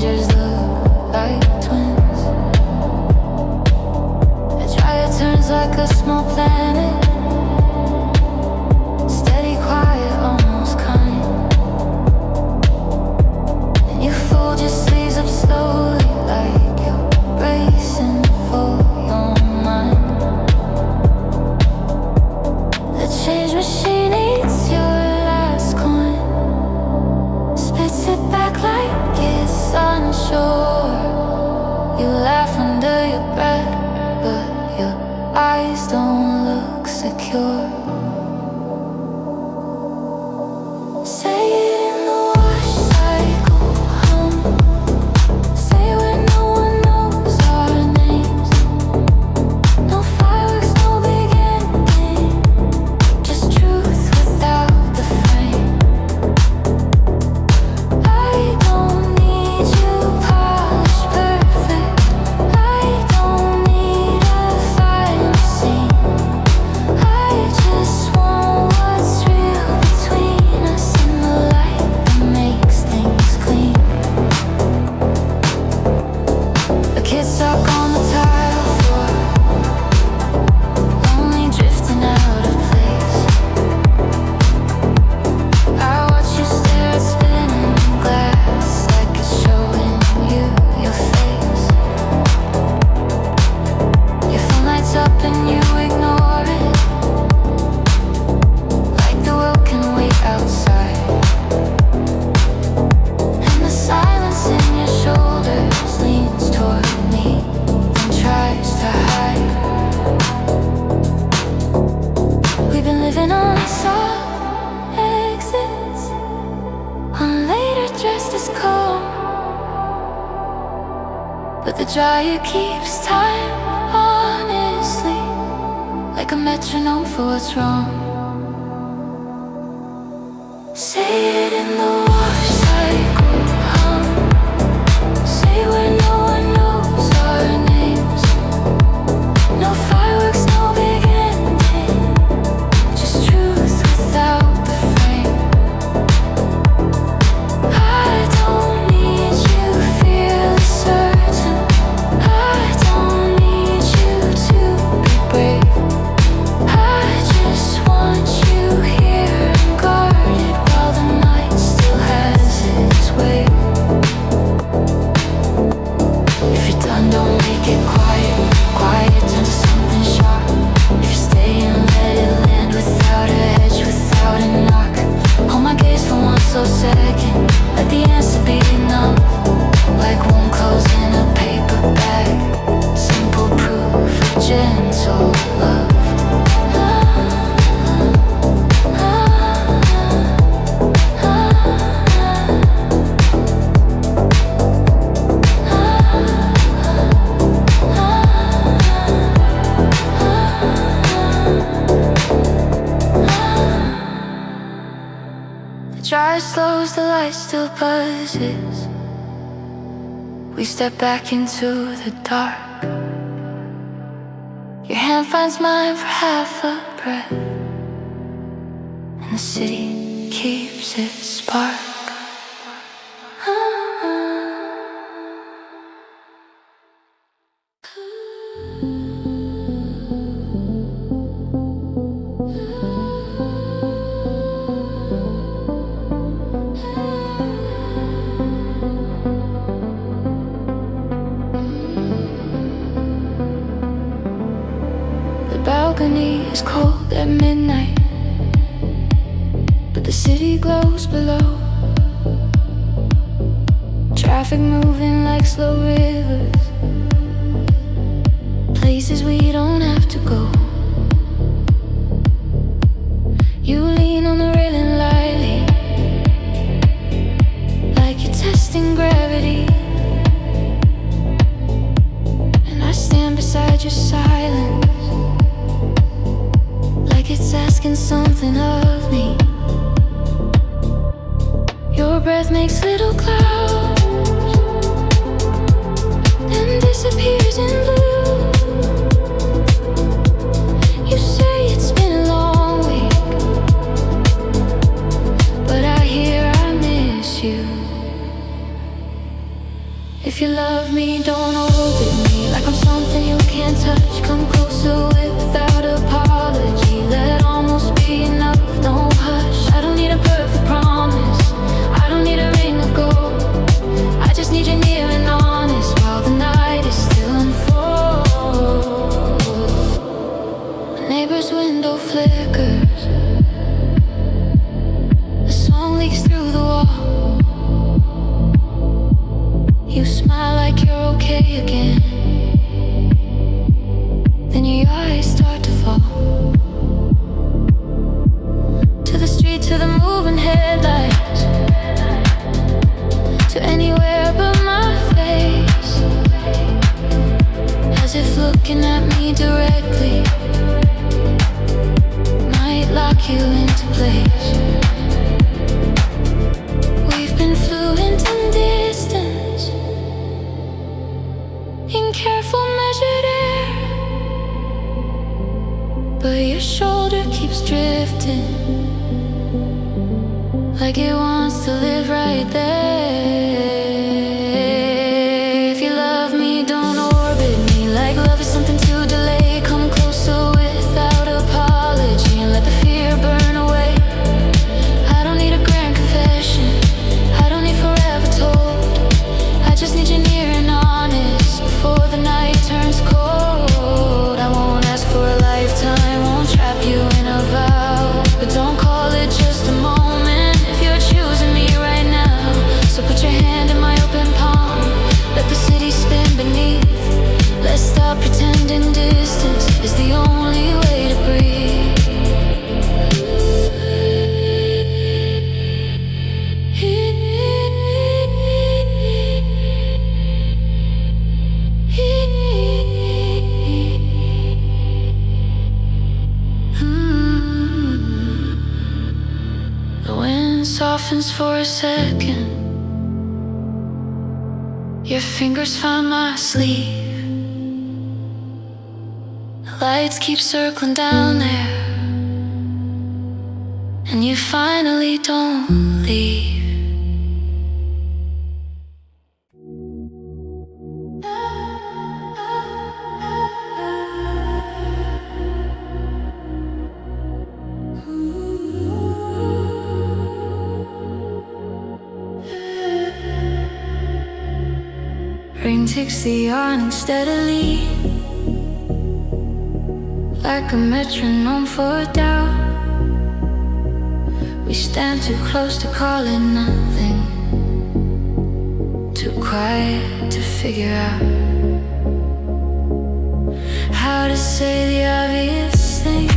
strangers look like twins. A gyre turns like a small planet, steady, quiet, almost kind. And you fold your sleeves up slowly, like you're bracing for your mind. The change machine eats your last coin, spits it back like it's unsure. You laugh under your breath, but your eyes don't look secure. Say it in the wash cycle hum. Say where no one knows our names. No fireworks, no big ending, just truth without the frame. I don't need you polished perfect. I don't need a final scene. I just want what's real between us and the light that makes things clean. The kids stuck on the tile floor, only drifting out of place. I watch you stare at spinning glass, like it's showing you your face. Your phone lights up and you ignore it, like the world can wait outside. And the silence in your shoulders leans toward me, then tries to hide. We've been living on soft exits, on later dressed as calm, but the dryer keeps time, honestly, like a metronome for what's wrong. Say it in the wash cycle hum. Say where no one knows our names. No fireworks, no big ending, just truth without the frame. I don't need you fearless certain. I don't need you to be brave. I just want you here and guarded while the night still has its way. If you're done, don't make it quiet. Quiet, turn to something sharp. If you're staying, let it land without a hedge, without a knock. Hold my gaze for 1 slow second. Let the answer be enough, like warm clothes in a paper bag. Simple proof of gentle love. The dryer slows, the light still buzzes. We step back into the dark. Your hand finds mine for half a breath, and the city keeps its spark. The balcony is cold at midnight, but the city glows below. Traffic moving like slow rivers, places we don't have to go. You lean on the railing lightly, like you're testing gravity, and I stand beside your silence, like it's asking something of me. Your breath makes little clouds, then disappears in blue. You say it's been a long week, but I hear I miss you. If you love me, don't orbit me like I'm something you can't touch. Come closer without apology. Let almost be enough, no hush. I don't need a perfect promise, I don't need a ring of gold. I just need you near and honest while the night is still unfold. My neighbor's window flickers, a song leaks through the wall. You smile like you're okay again, then your eyes start to fall. To the street, to the moving headlights, to anywhere but my face, as if looking at me directly might lock you into place. We've been fluent in distance, in careful measured air, but your shoulder keeps drifting like it wants to live right there. If you love me, don't orbit me like love is something to delay. Come closer without apology and let the fear burn away. I don't need a grand confession, I don't need forever told. I just need you near and honest before the night turns cold. I won't ask for a lifetime, won't trap you in a vow, but don't call it just a moment if you're choosing me right now. So put your hand in my open palm, let the city spin beneath. Let's stop pretending distance is the only way to breathe. The wind softens for a second, your fingers find my sleeve. The lights keep circling down there, and you finally don't leave. Rain takes the awning steadily, like a metronome for doubt. We stand too close to call it nothing, too quiet to figure out how to say the obvious thing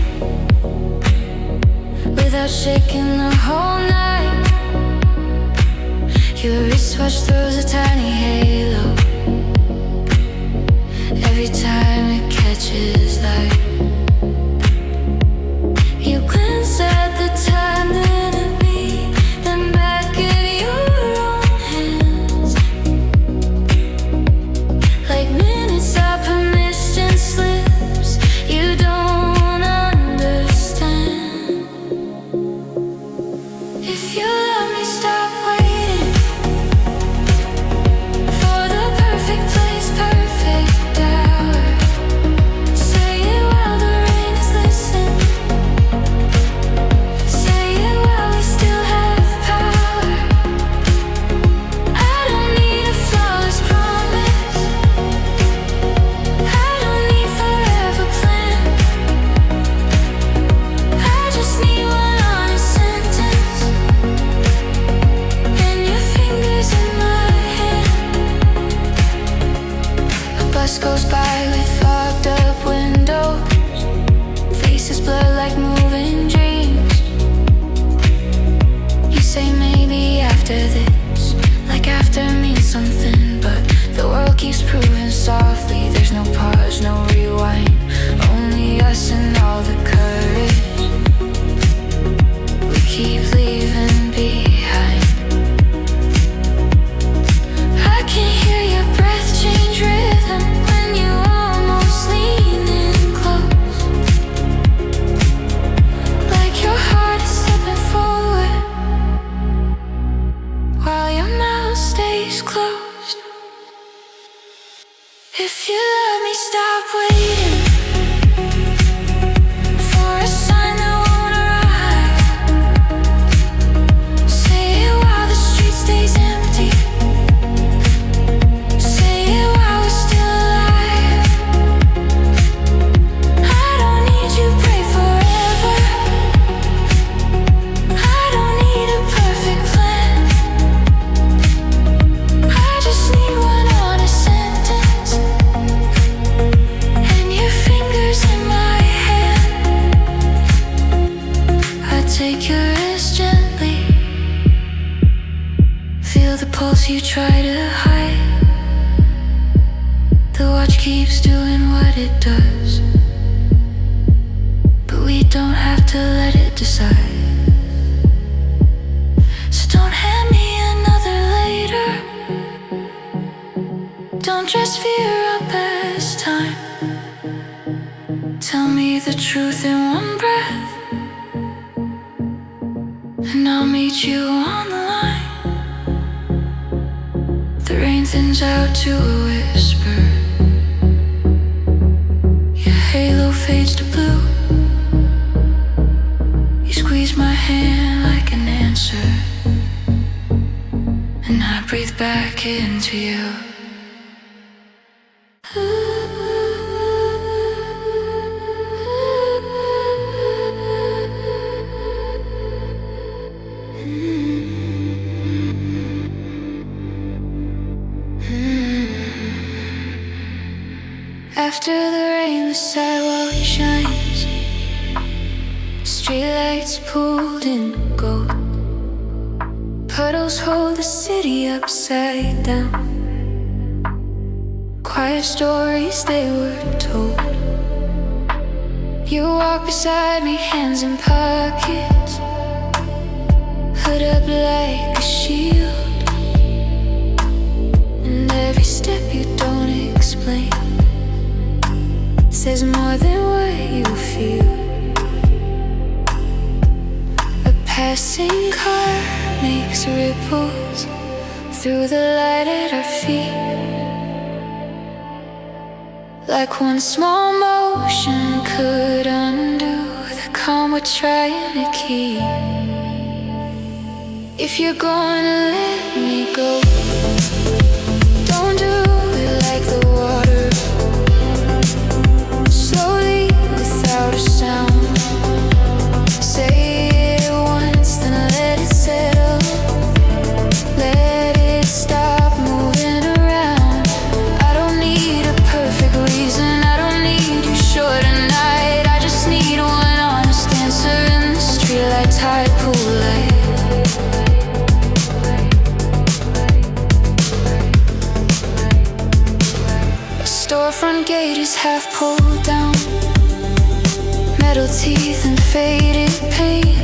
without shaking the whole night. Your wristwatch throws a tiny halo every time it catches light. You glance at the time, then at me, then back at your own hands, like minutes of permission slips you don't understand. If you love me, stop waiting for the perfect place, perfect hour. Say it while the rain is listening, say it while we still have power. I don't need a flawless promise, I don't need forever plan. I just need one honest sentence, and your fingers in my hand. A bus goes by with fogged up windows, faces blur like moving dreams. You say maybe after this, like after means something, but the world keeps proving softly there's no pause, no rewind, only us and all the courage we keep leaving behind. I can hear your breath change rhythm when you almost lean in close, like your heart is stepping forward while your mouth stays closed. If you love me, stop waiting for a sign that won't arrive. Say it while the street stays empty. Say it while we're still alive. I don't need you pray forever. I don't need a perfect plan. I just need one honest sentence and your fingers in my hand. I take your wrist gently, feel the pulse you try to hide. The watch keeps doing what it does, but we don't have to let it decide. So don't hand me another later. Don't dress fear up as time. Tell me the truth in one breath, and I'll meet you on the line. The rain thins out to a whisper. Your halo fades to blue. You squeeze my hand like an answer, and I breathe back into you. After the rain, the sidewalk shines. Streetlights pulled in gold. Puddles hold the city upside down. Quiet stories they were told. You walk beside me, hands in pockets, hood up like a shield. And every step you don't explain says more than what you feel. A passing car makes ripples through the light at our feet, like one small motion could undo the calm we're trying to keep. If you're gonna let me go, don't do it like the water, slowly without a sound. Say it once, then let it settle. Let it stop moving around. I don't need a perfect reason, I don't need you sure tonight. I just need one honest answer in the streetlight tide pool light. Storefront gate is half pulled down, metal teeth and faded paint.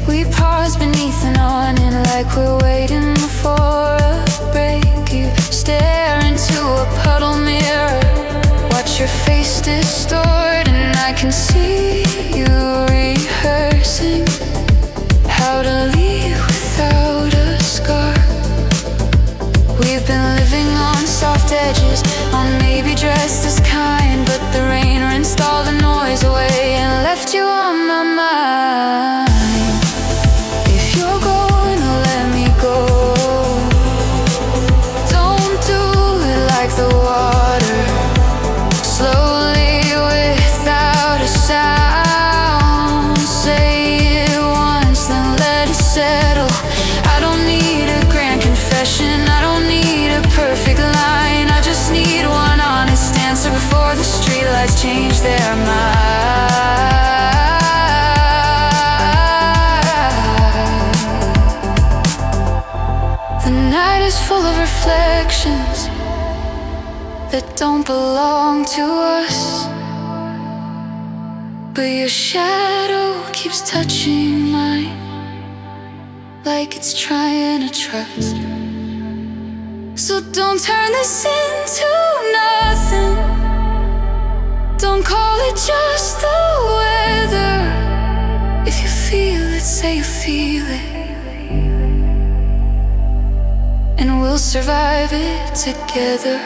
We pause beneath an awning like we're waiting for a break. You stare into a puddle mirror, watch your face distort, and I can see you rehearsing how to leave without a scar. We've been living on soft edges, on maybe dressed as kind, but the rain rinsed all the noise away and left you on my mind. If you're gonna let me go, don't do it like the water, slowly without a sound. Say it once, then let it settle. I don't need a grand confession, I don't need a perfect line. I just need one honest answer before the streetlights change their mind. The night is full of reflections that don't belong to us, but your shadow keeps touching mine like it's trying to trust. So don't turn this into nothing. Don't call it just the weather. If you feel it, say you feel it, and we'll survive it together.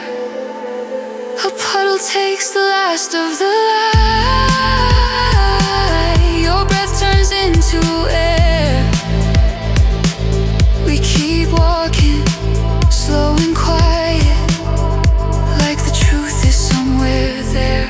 A puddle takes the last of the light. Your breath turns into air. We keep walking, slow and quiet, like the truth is somewhere there.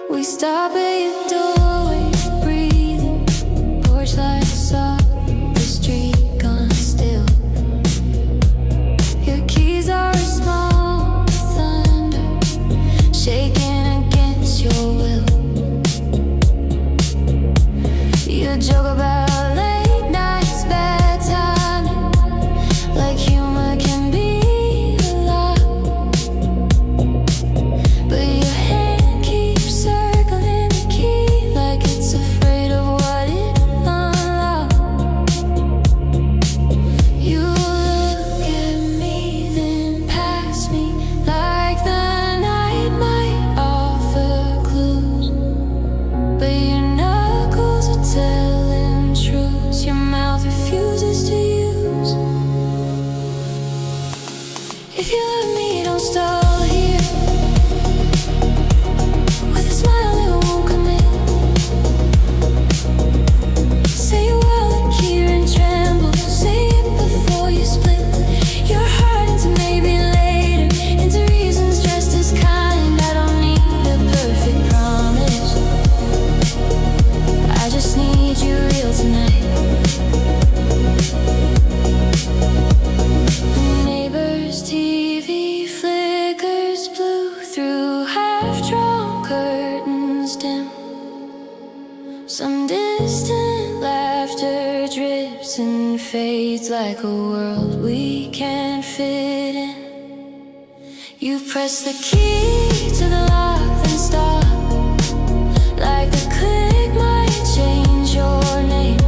We stop at your doorway, breathing, porch lights off, the street gone still. Your keys are a small thunder, shaking against your will. You joke about late nights, bad timing, like humor can be a lot. But your hand keeps circling the key like it's afraid of what it unlocks. You look at me, then pass me like the night might offer clues. But your knuckles are telling truths your mouth refuses to use. If you love me, don't stall here. With a smile, it won't come in. Say a word like here and tremble. Say it before you split your heart into maybe later, into reasons just as kind. I don't need a perfect promise. I just need you real tonight. The neighbor's TV flickers blue through half-drawn curtains dim. Some distant laughter drips and fades like a world we can't fit in. You press the key to the lock, then stop. Like the click might change your name.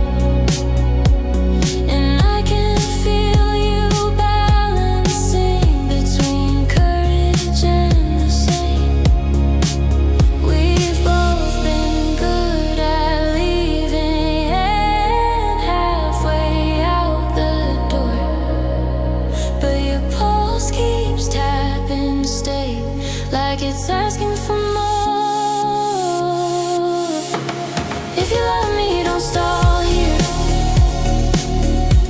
And I can feel you balancing between courage and the same. We've both been good at leaving and halfway out the door. But your pulse keeps tapping, stay like it's asking for more. If you love me, don't stall here.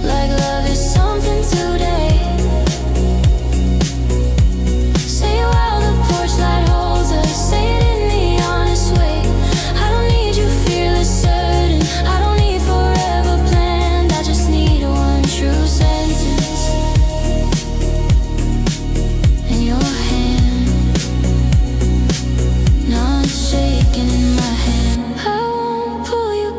Like love is something today. Say it while the porch light holds us. Say it in the honest way. I don't need you fearless, certain. I don't need forever planned. I just need one true sentence. And your hand, not shaking in my hand. I won't pull you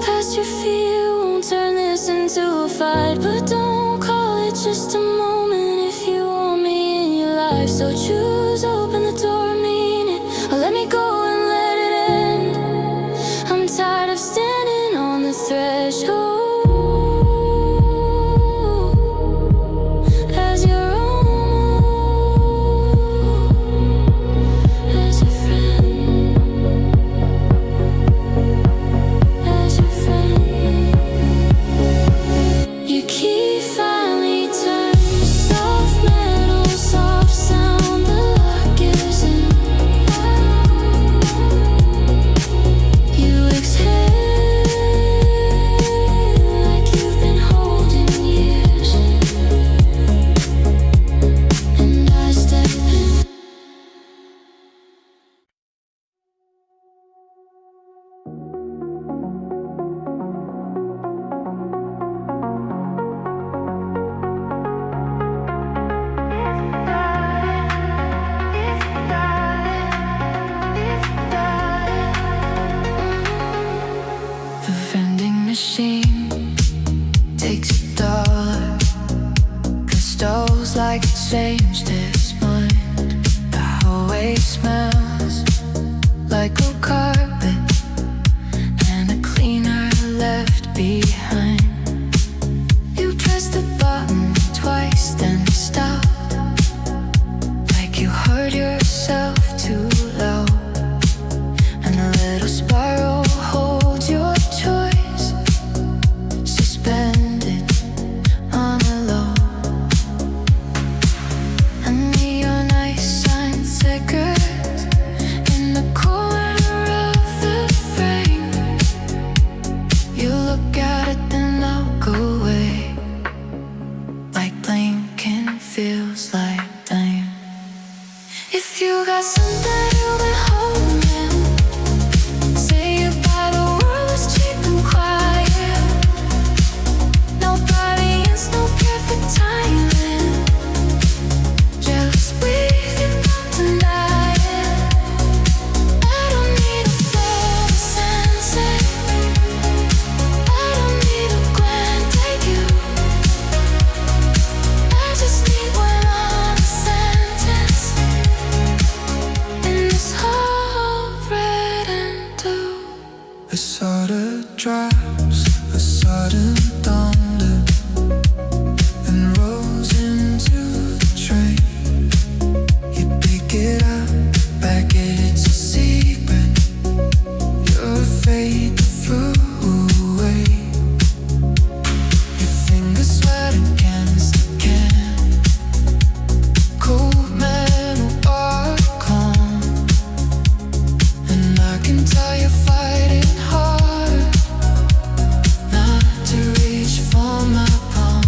machine takes $1. Crystals like it changed his mind. The hallway smells like old carpet and a cleaner left behind. You pressed the button twice, then stopped, like you heard yourself too loud. And a little spiral holds your choice, suspended on a low. A neon ice sign tickers in the corner of the frame. You look at it, then look away, like blinking feels like time. If you got something you've been holding, say it by the world is cheap and quiet. Nobody else, no perfect timing. Just breathe, you don't deny it. I don't need a flair to sense it. I don't need a grand debut. I just need one honest sentence in this whole red and blue. A sort of drops, a sudden thunder, and rolls into the train. You pick it up, back it's a secret. You're afraid to throw away. Your fingers sweat against the can. Cold metal bar calm, and I can tell you're fighting hard not to reach for my palm.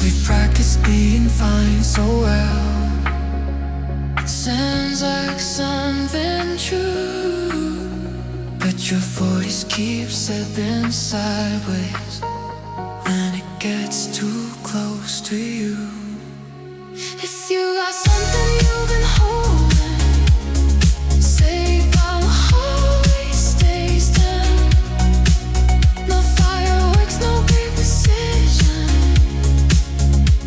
We've practiced being fine so well. Sounds like something true, but your voice keeps slipping sideways when it gets too close to you. If you got something you've been holding, say it by the hallway stays down. No fireworks, no big decision,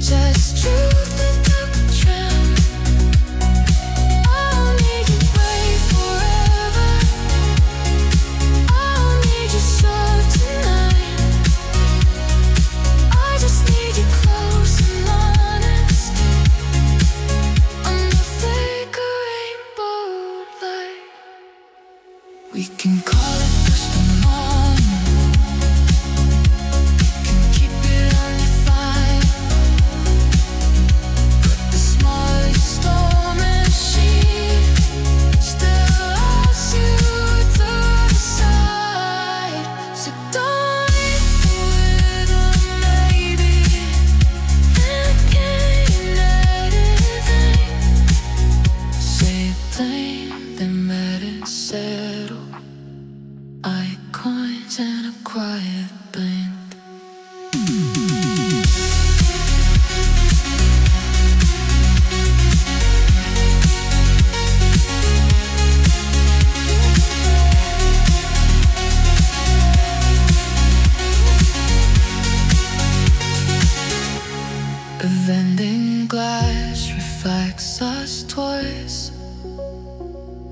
just truth without the trim. I don't need you brave forever. I don't need you soft tonight. I just need you close and honest under flickering bold light. We can call it first in the morning. We can keep it on your fire. But the smallest storm machine still asks you to decide. So don't leave with a maybe, and can't anything. Say it plain, then let it settle. Eye coins and a quiet blend. A vending glass reflects us twice.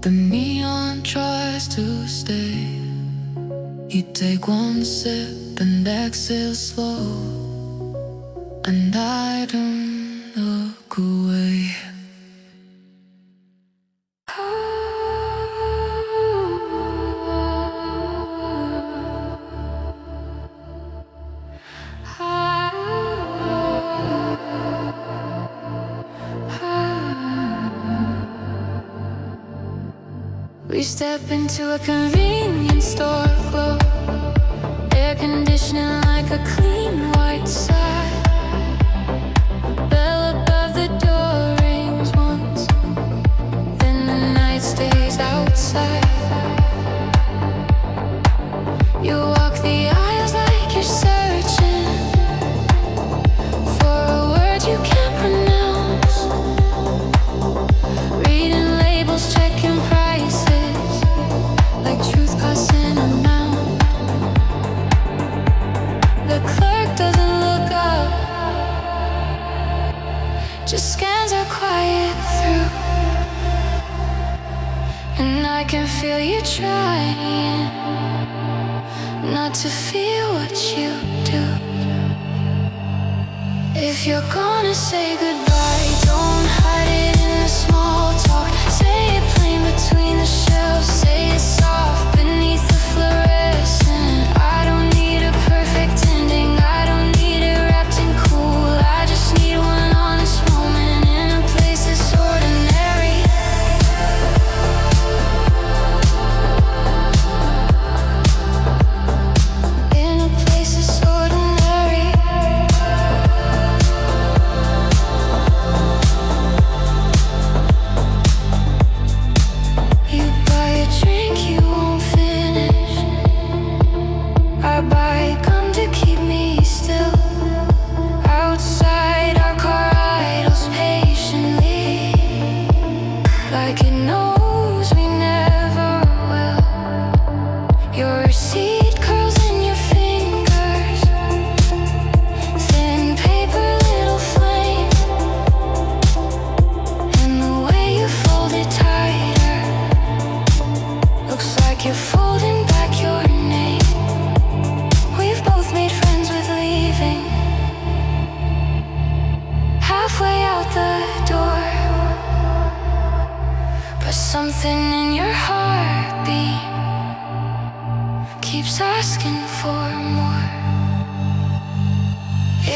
The neon tries to stay. You take one sip and exhale slow, and I don't look away. We step into a convenience store glow, air conditioning like a clean white side. Bell above the door rings once, then the night stays outside. You walk the aisles like you're searching for a word you can't pronounce, reading labels, checking prices like truth costs an amount. I can feel you trying not to feel what you do. If you're gonna say goodbye, don't hide it in the small talk. Say it plain between the shelves, say it soft beneath the fluorescent. I don't need a perfect ending, I don't need it wrapped in cool. I just need one honest moment in a place that's ordinary. In a place that's ordinary. You buy a drink you won't finish, I buy a gun to keep me still. Outside our car idles patiently, like it knows we never will. Your receipt curls in your fingers, thin paper, little flame. And the way you fold it tighter, looks like you're folding back your name. We've both made friends with leaving, halfway out the door. But something in your heartbeat keeps asking for more.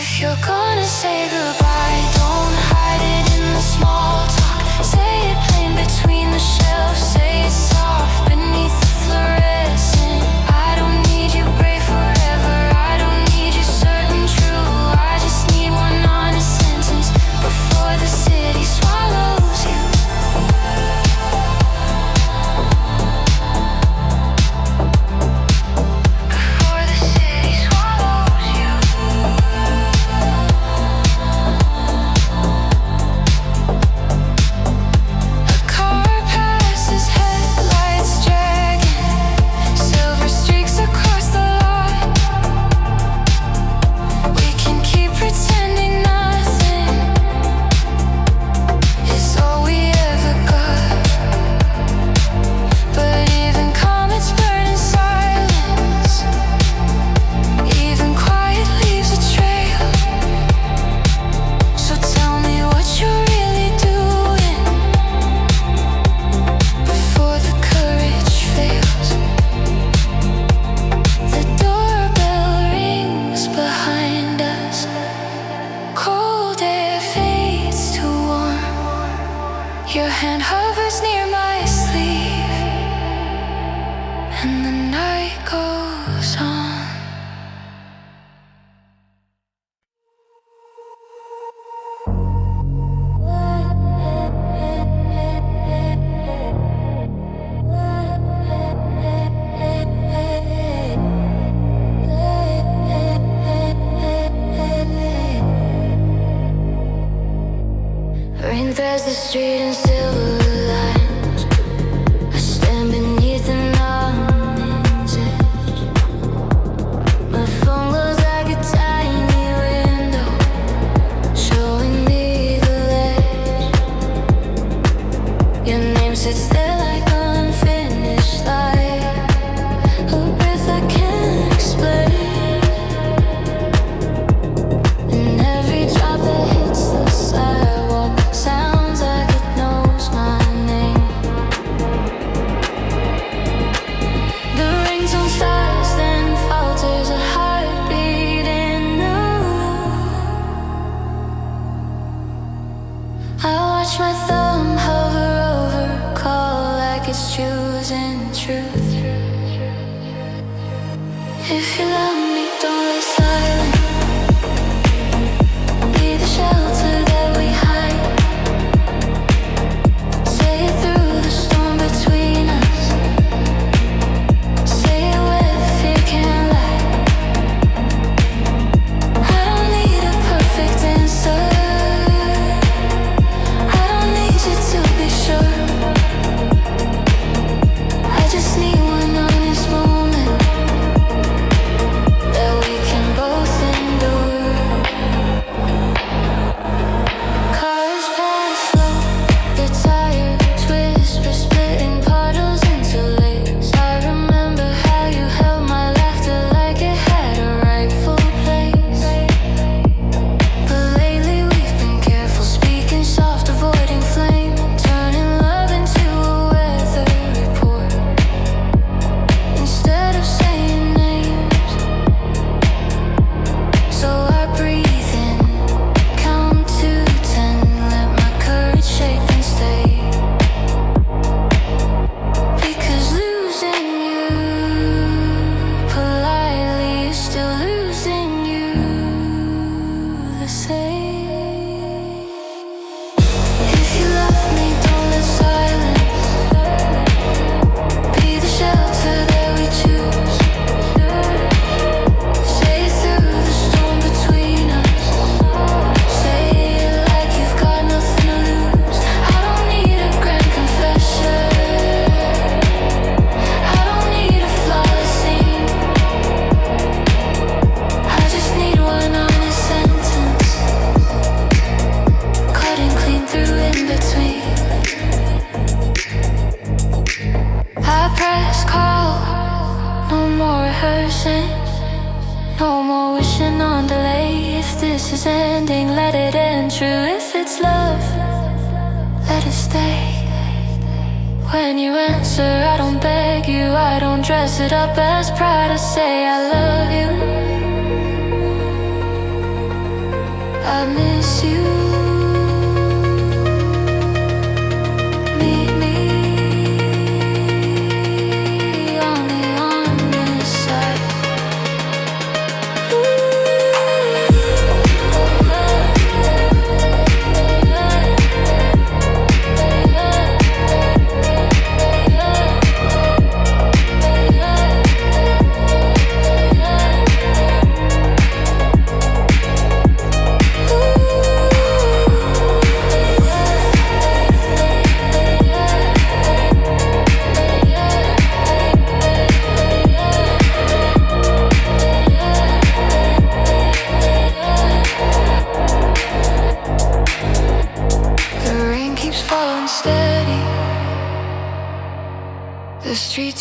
If you're gonna say goodbye, don't hide it in the small talk. Say it plain between the shelves, say it soft beneath the fluorescent. I don't need you brave forever, I don't need you certain true. I just need one honest sentence before the city swallows you. Before the city swallows you. A car passes, headlights dragging, silver streaks across the lot. We can keep pretending nothing is all we ever got. But even comets burn in silence, even quiet leaves a trail. So tell me what you're really doing before the courage fails. The doorbell rings behind us, cold air fades to warm. Your hand hovers near my sleeve, and the night goes on. Rain threads the street in silver lines. I stand beneath the numbing's edge. My phone glows like a tiny window, showing me the ledge. Your name sits there like unfinished light, a breath I can't explain. And every drop that hits the sidewalk sounds like it knows my name. The ringtone starts, then falters, a heartbeat in the loop. I watch my thumb hover over a call like it's choosing truth. If you love me, don't lay silent. Be the shelter that we hide. Say it through the storm between us. Say it where fear can't lie. I don't need a perfect answer, I don't need you to be sure. I just need one honest moment last call. No more rehearsing, no more wishing on delay. If this is ending, let it end true. If it's love, let it stay. When you answer, I don't beg you, I don't dress it up as pride. I say I love you, I miss you.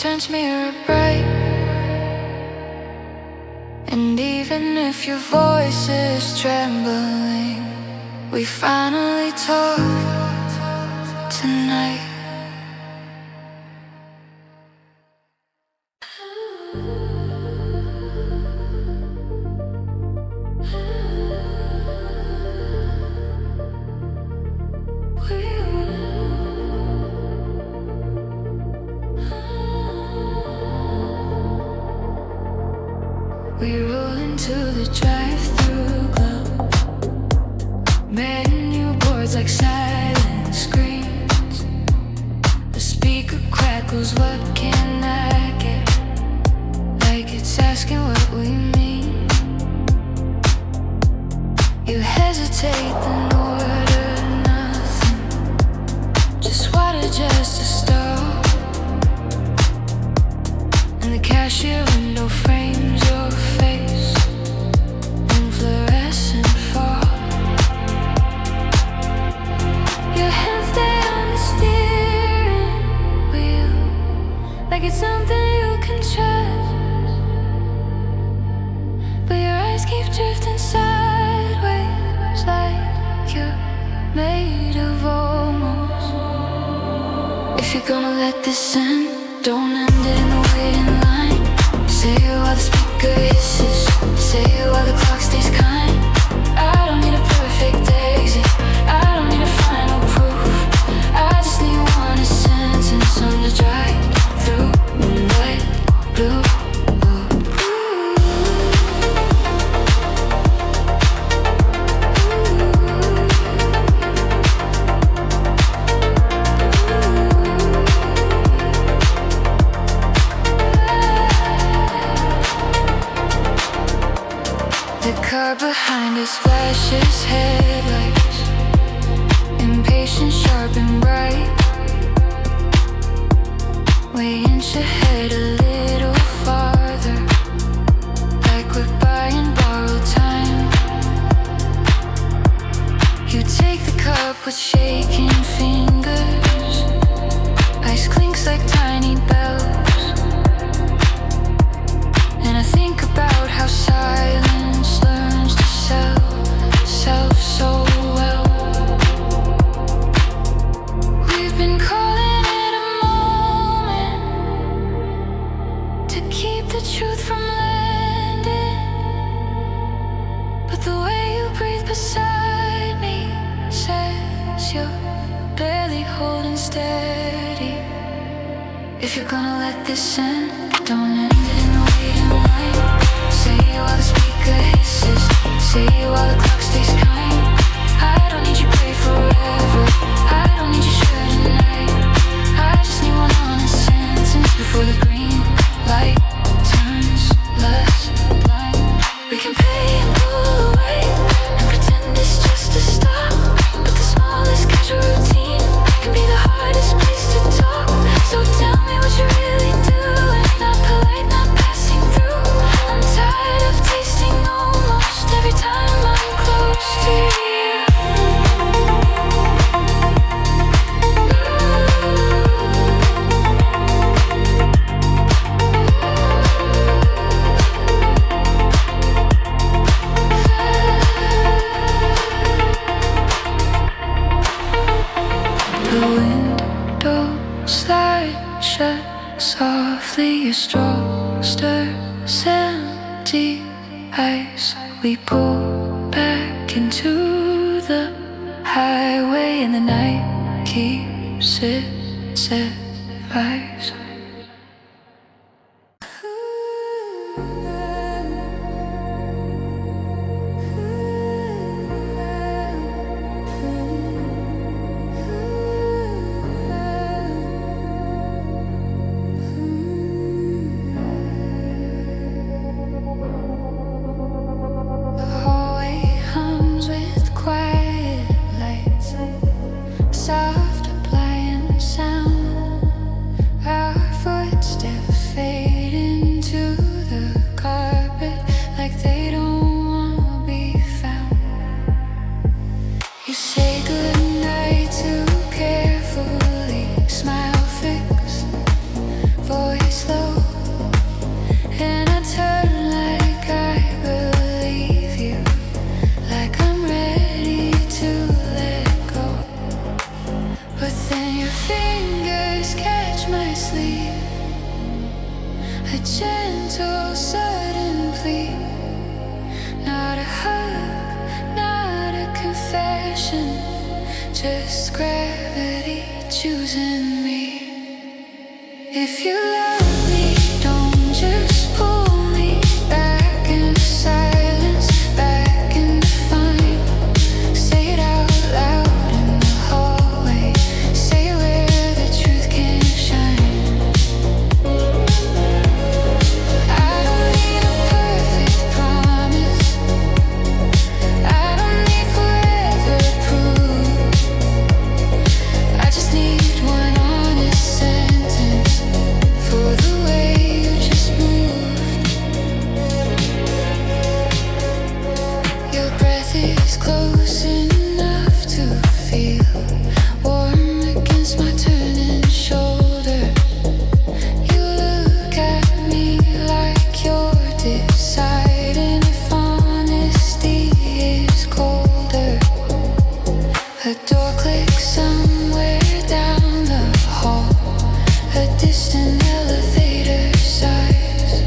Turns mirror bright, and even if your voice is trembling, we finally talk tonight. We roll into the drive-through club. Menu boards like silent screams. The speaker crackles, what can I get? Like it's asking what we mean. You hesitate, then order nothing. Just water just to stop. And the cashier window frames your face in fluorescent fog. Your hands stay on the steering wheel, like it's something you can trust. But your eyes keep drifting sideways, like you're made of almost. If you're gonna let this end, don't end it in the waiting line. Say it while the speaker hisses, say it while the clock stays kind. I don't need a perfect exit, I don't need a final proof. I just need one sentence on the drive through moonlight blue. Behind us flashes headlights, impatient, sharp and bright. We inch ahead a little farther, like we're buying borrowed time. You take the cup with shaking fingers, ice clinks like tiny bells. And I think about how silence learns to self so well. We've been calling it a moment to keep the truth from landing. But the way you breathe beside me says you're barely holding steady. If you're gonna let this end, don't end it in the waiting line. Say it while the speaker hisses, say it while the clock stays kind. I don't need you pray forever, I don't need you sure tonight. I just need one honest sentence before the green light turns less blind. We can pay and pull away and pretend it's just a stop, but the smallest casual routine can be the hardest place to talk. So tell me what you really do, and not polite, not passing through. I'm tired of tasting almost every time I'm close to you. shut softly. Your straw stirs empty eyes. We pull back into the highway, and the night keeps its advice. Just gravity choosing me. If you love me, don't just pull me back into silence, back into fine. Say it out loud in the hallway. Say it where the truth can shine. I don't need a perfect promise. I don't need forever proof. I just need one honest sentence for the way you just moved. Your breath is close enough to feel warm against my turning shoulder. You look at me like you're deciding if honesty is colder. A door clicks somewhere down the hall, a distant elevator sighs,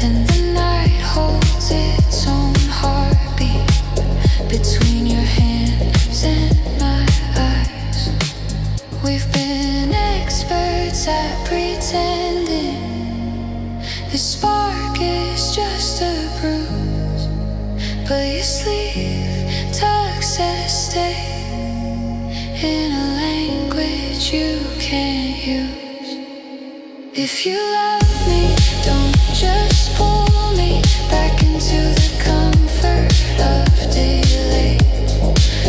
and the night holds its own heartbeat between your hands and my eyes. We've been experts at pretending the spark is just a bruise, but your sleeve tucks that stay in a language you can't use. If you love me, don't just pull me back into the comfort of delay.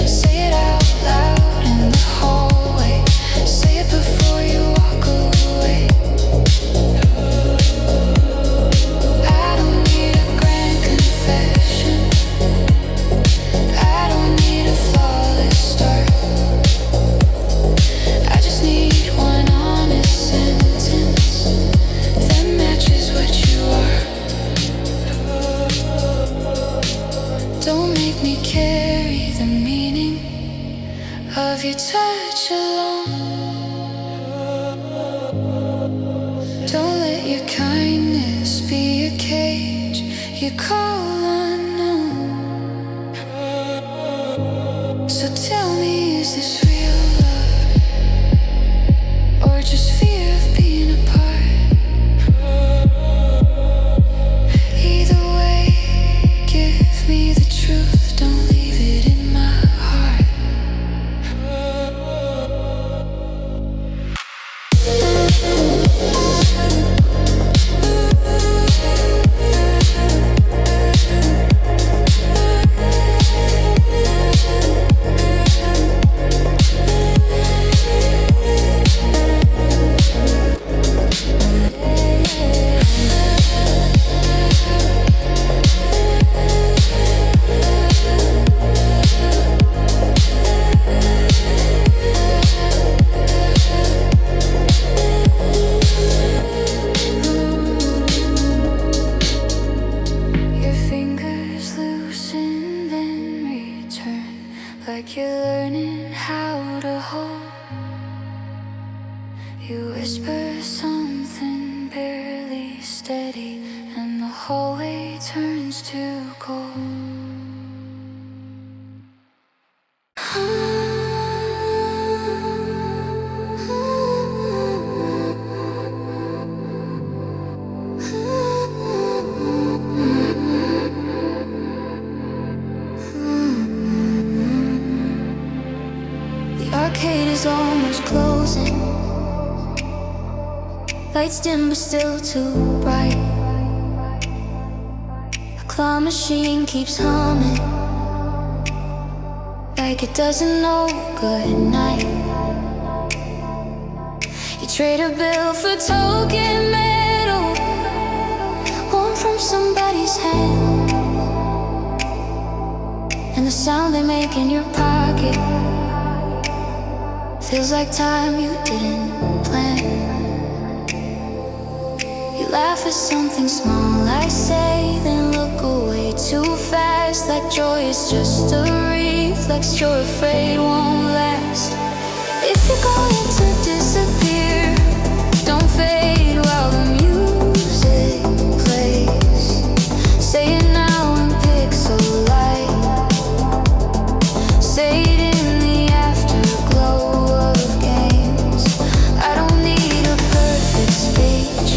Say it out loud in the hallway. Say it before you walk away. I don't need a grand confession. I don't need a flawless start. I just need one honest sentence that matches what you are. Don't make me carry the meaning of your touch alone. Don't let your kindness be a cage you call unknown. So tell me, is this real love, or just fear of being apart? Either way, give me the truth, don't leave it in my heart. whisper something barely steady, and the hallway turns to gold. The arcade is almost closing. Lights dim but still too bright. The claw machine keeps humming like it doesn't know good night. You trade a bill for token metal, warm from somebody's hand, and the sound they make in your pocket feels like time you didn't plan. You laugh at something small I say, then look away too fast, like joy is just a reflex you're afraid won't last. If you're going to disappear, don't fade while the music plays. Say it now in pixel light. Say it in the afterglow of games. I don't need a perfect speech.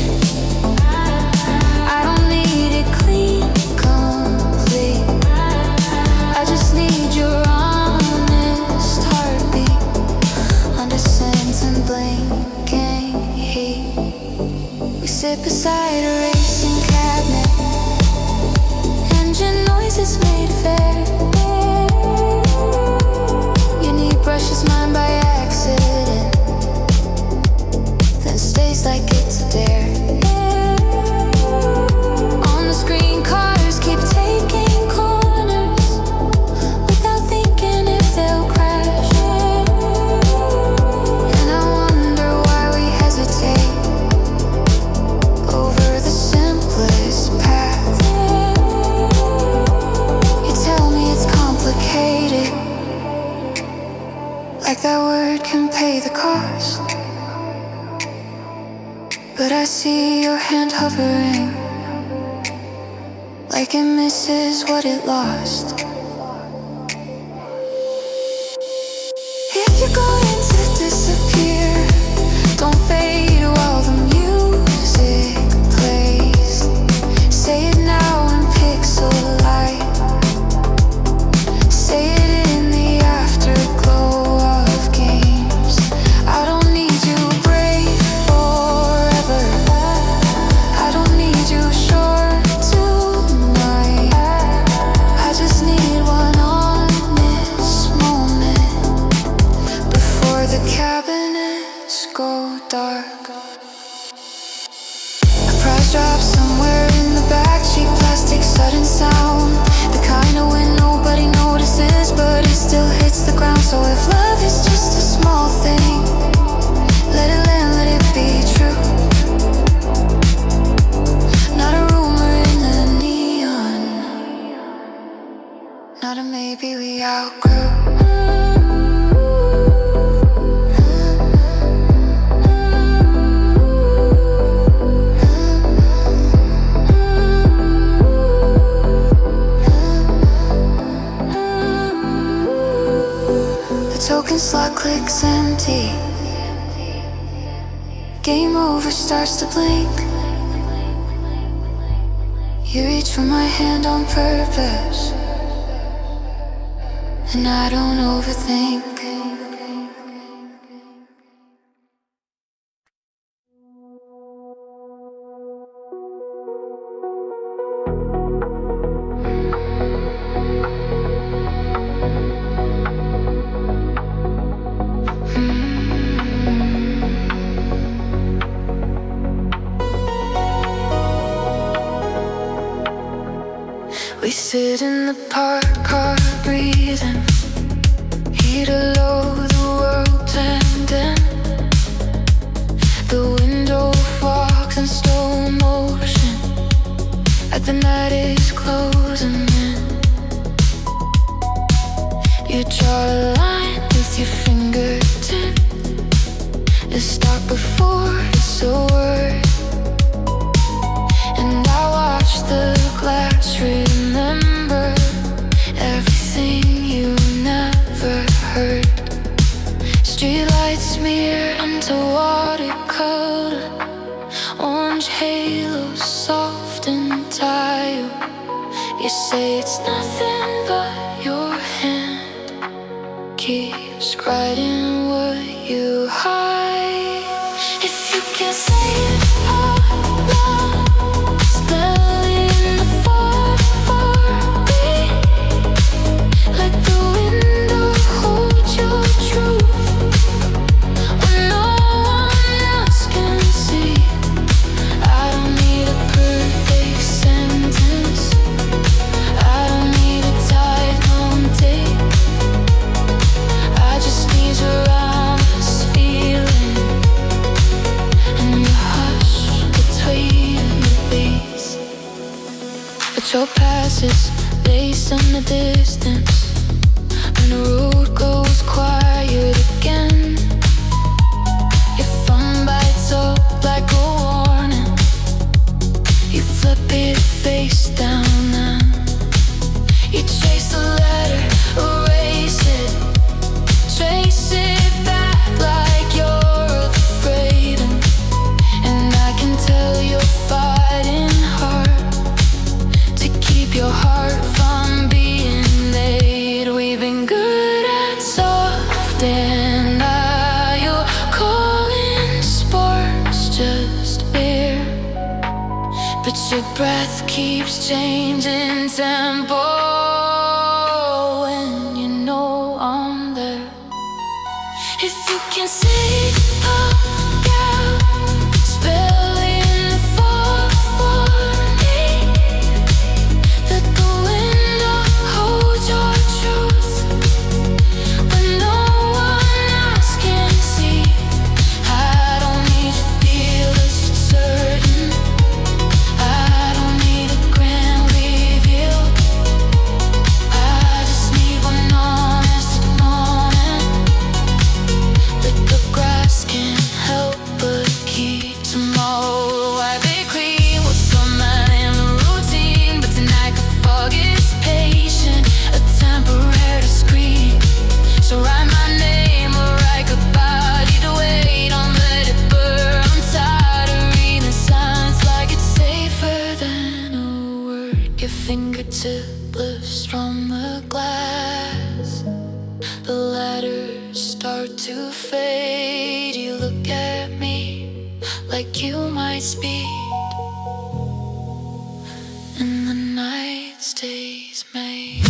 I don't need it clean, complete. I just need your honest heartbeat under scent and blinking heat. We sit beside a racing cabinet, engine noises made fair. Your knee brushes mine by accident, then stays like it's a dare. On the screen, cars keep taking corners without thinking if they'll crash. And I wonder why we hesitate over the simplest path. You tell me it's complicated, like that word can pay the cost. But I see your hand hovering, like it misses what it lost. If you're going to disappear, don't fade while the music plays. Say it now in pixel light. Say it in the afterglow of games. I don't need you brave forever. I don't need you short tonight. I just need one honest moment before the cabinets go dark. A prize drop somewhere in the backseat, plastic sudden sound, the kind of wind nobody notices, but it still hits the ground. So if love is just a small thing, let it land, let it be true. Not a rumor in the neon, not a maybe we outgrew. The token slot clicks empty. Game over starts to blink. You reach for my hand on purpose, and I don't overthink. We sit in the park car breathing, heater low, the world turned in. The window fogs in slow motion, like the night is closing in. You draw a line with your fingertip, the start before it's a word. And I watch the glass, remember everything you never heard. Streetlights smear into watercolor, orange halos soft and tile. You say it's nothing but your hand keeps writing what you hide. If you can say it out loud, spell it in the 4-4-beat. Let the window hold your truth when no one else can see. I don't need a perfect sentence, I don't need a type-known date. I just need your honest feeling and your hush between the beats. But your past is based in the distance when the road goes quiet again. Your phone bites up like a warning, you flip it face down and you chase the letter, erase it, trace it back like you're afraid. And I can tell you're fighting hard to keep your heart from being laid. We've been good at soft and now you're calling sports just beer. But your breath keeps changing tempo when you know I'm there. If you can say it out, spell it in the 4-4-beat. Let the window hold your truth when no one else can see. I don't need to feel as certain, I don't need a grand reveal. I just need one honest moment that the grass can't help but keep. Tomorrow I'll be clean with some man in the routine, but tonight the fog is patient, a temporary screen. So write my name or write goodbye, either way, don't let it burn. I'm tired of reading signs like it's safer than a word. Your fingertip lifts from the glass, the letters start to fade. You look at me like you might speed, and the night stays made.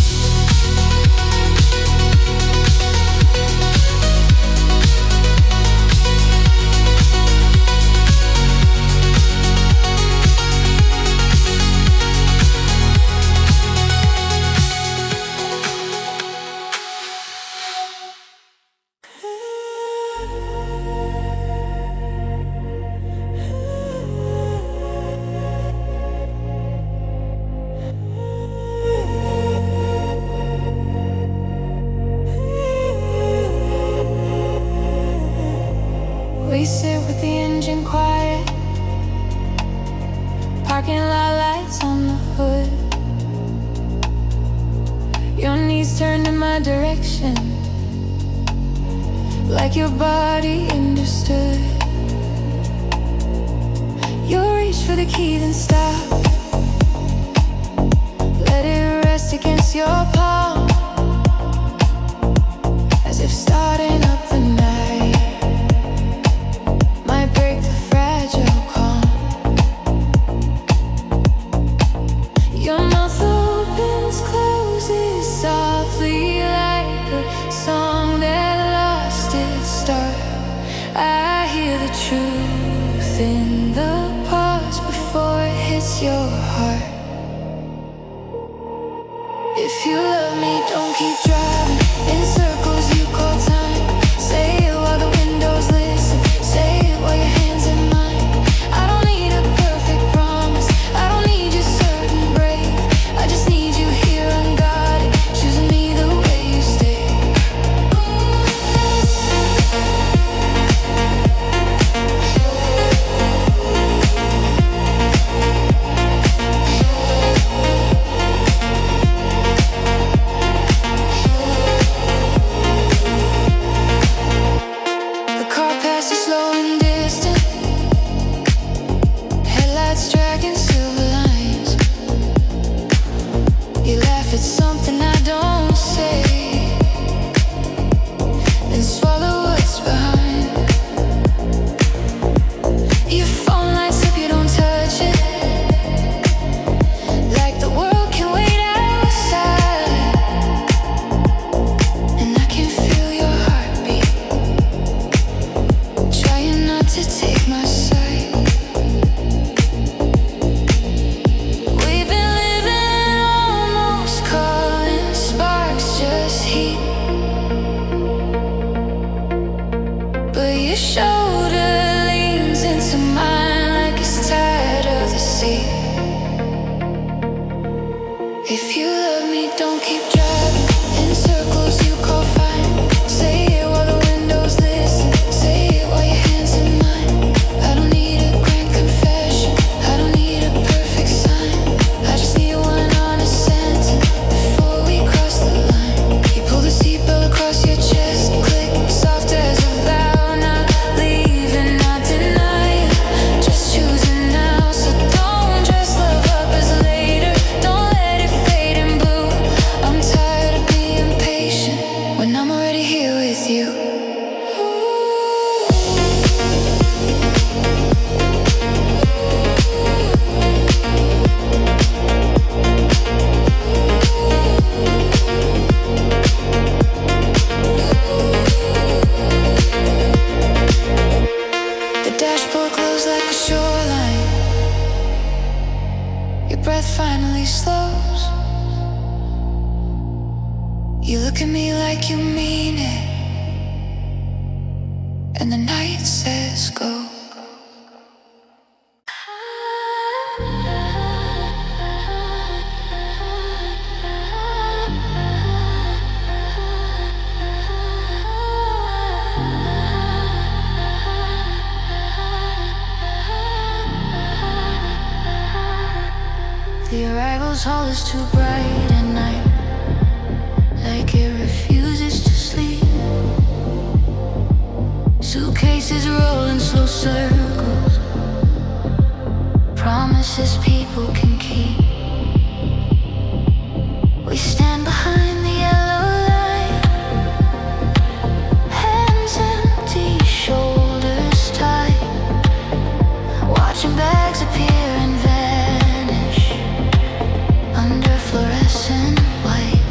We sit with the engine quiet, parking lot lights on the hood. Your knees turned in my direction, like your body understood. You reach for the key, then stop, let it rest against your palm, as if starting up the night might break the fragile calm. Your mouth opens, closes softly like a song that lost its start. I hear the truth in the pause before it hits your heart. If you love me, don't keep driving in circles, you call time. Say it while the windows listen, say it while your hands in mine. I don't need a perfect promise, I don't need you certain brave. I just need you here unguarded, choosing me the way you stay. breath finally slows. You look at me like you mean it, and the night says go. The arrival's hall is too bright at night, like it refuses to sleep. Suitcases roll in slow circles, promises people can keep. We stand behind the yellow light, hands empty, shoulders tight, watching bags appear and vanish under fluorescent light.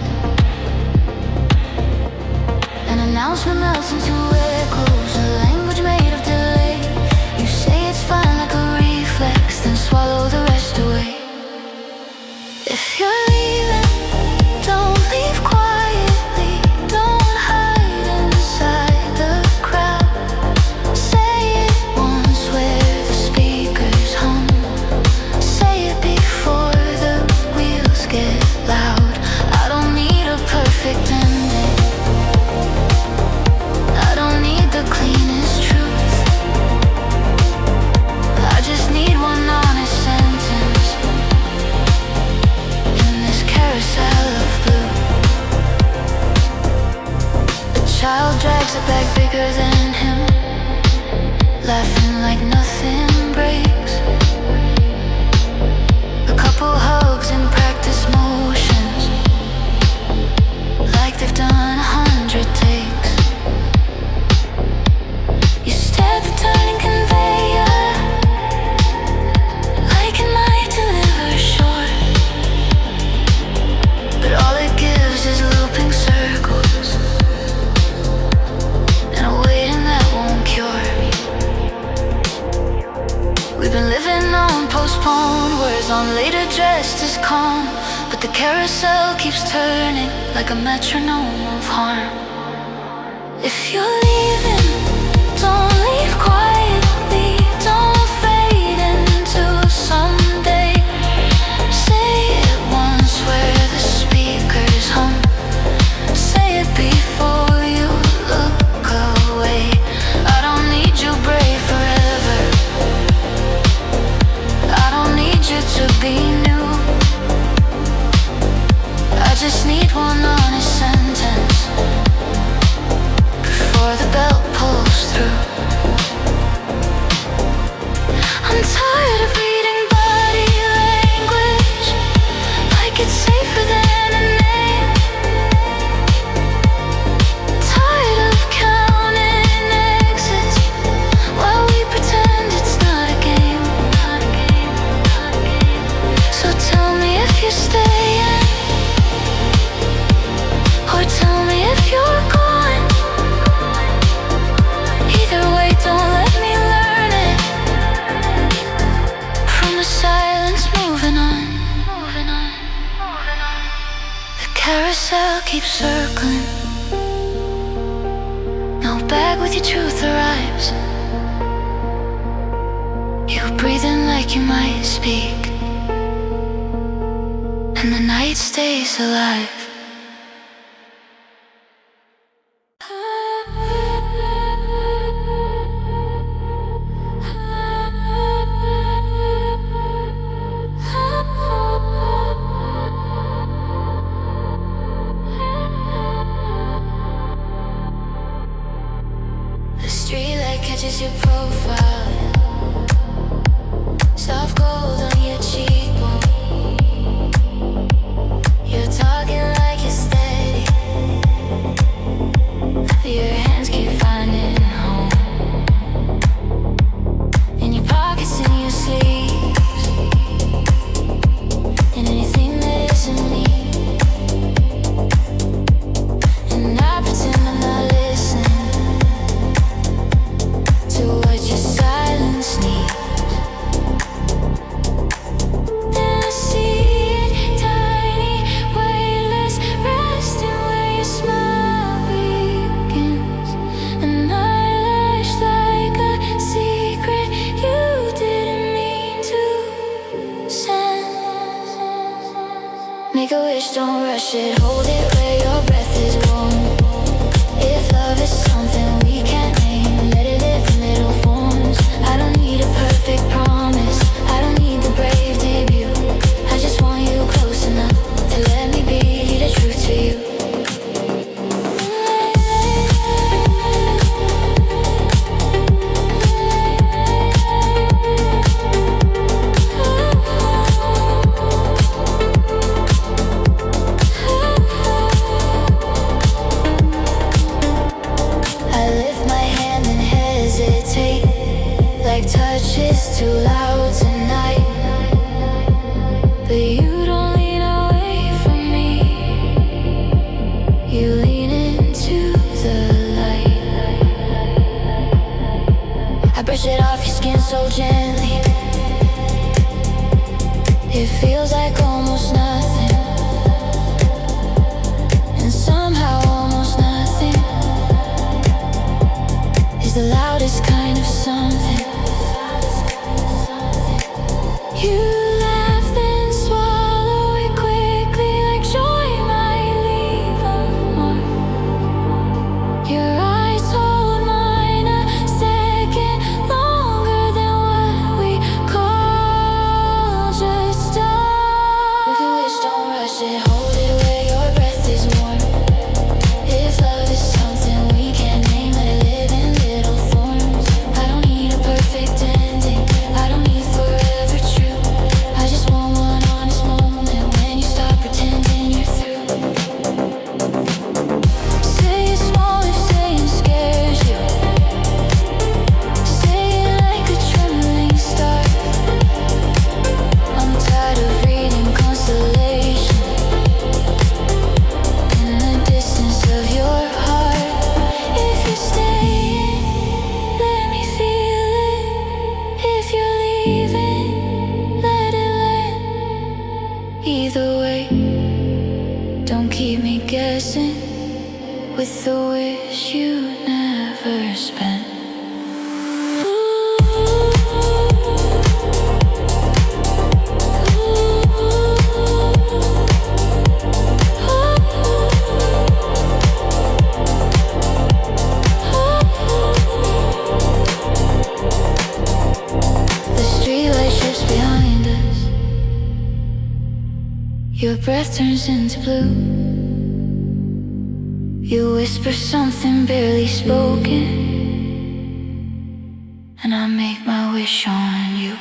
An announcement melts into echoes, a language made of delay. You say it's fine like a reflex, then swallow the rest away. If you're leaving, don't leave quietly, don't hide inside the crowd. Say it once where the speakers hum, say it before the wheels get loud. I don't need a perfect ending, I don't need the cleanest truth, I just need one honest sentence in this carousel of blue. A child drags a bag bigger than him, laughing like nothing breaks. A couple hugs and practice motions, like they've done 100 takes. You stare at the turning conveyor, like it might deliver short, but all it gives is looping circles and a waiting that won't cure. We've been living on postponed words, on later dressed as calm, but the carousel keeps turning like a metronome of harm. If you're leaving, don't leave quietly, don't fade into someday. Say it once where the speakers hum, say it before you look away. I don't need you brave forever, I don't need you to be new, I just need one honest sentence before the belt pulls through. I'm tired of reading body language like it's safer than a name. Tired of counting exits while we pretend it's not a game. So tell me if you're staying, or tell me if you're gone. Either way, don't let me learn it from the silence. Moving on, moving on, moving on. The carousel keeps circling, no bag with your truth arrives. You breathe in like you might speak, and the night stays alive. The streetlight catches your profile, soft gold on your cheekbone. You're talking Make a wish, don't rush it. Hold it where your breath is warm. If love is something we can't name, let it live in little forms. I don't need a perfect promise, I don't need the brave debut. I just want you close enough to let me be the truth to you. Touch is too loud tonight, but you don't lean away from me. You lean into the light. I brush it off your skin so gently. It feels like almost nothing, and somehow almost nothing is the loudest kind of something. You laugh then swallow it quickly, like joy might leave a mark. Your eyes hold mine a second longer than what we call just stop. Make a wish, don't rush it. Hold it where your breath is warm. If love is something we can't name, let it live in little forms. I don't need a perfect ending, I don't need forever true. I just want one honest moment when you stop pretending you're through. Say it's small if saying scares you. Say it like a trembling star. I'm tired of reading constellation in the distance of your heart. If you're staying, let me feel it. If you're leaving, let it land. Either way, don't keep me guessing with the wish you never spent. The streetlight shifts behind us. Your breath turns into blue. You whisper something barely spoken, and I make my wish on you.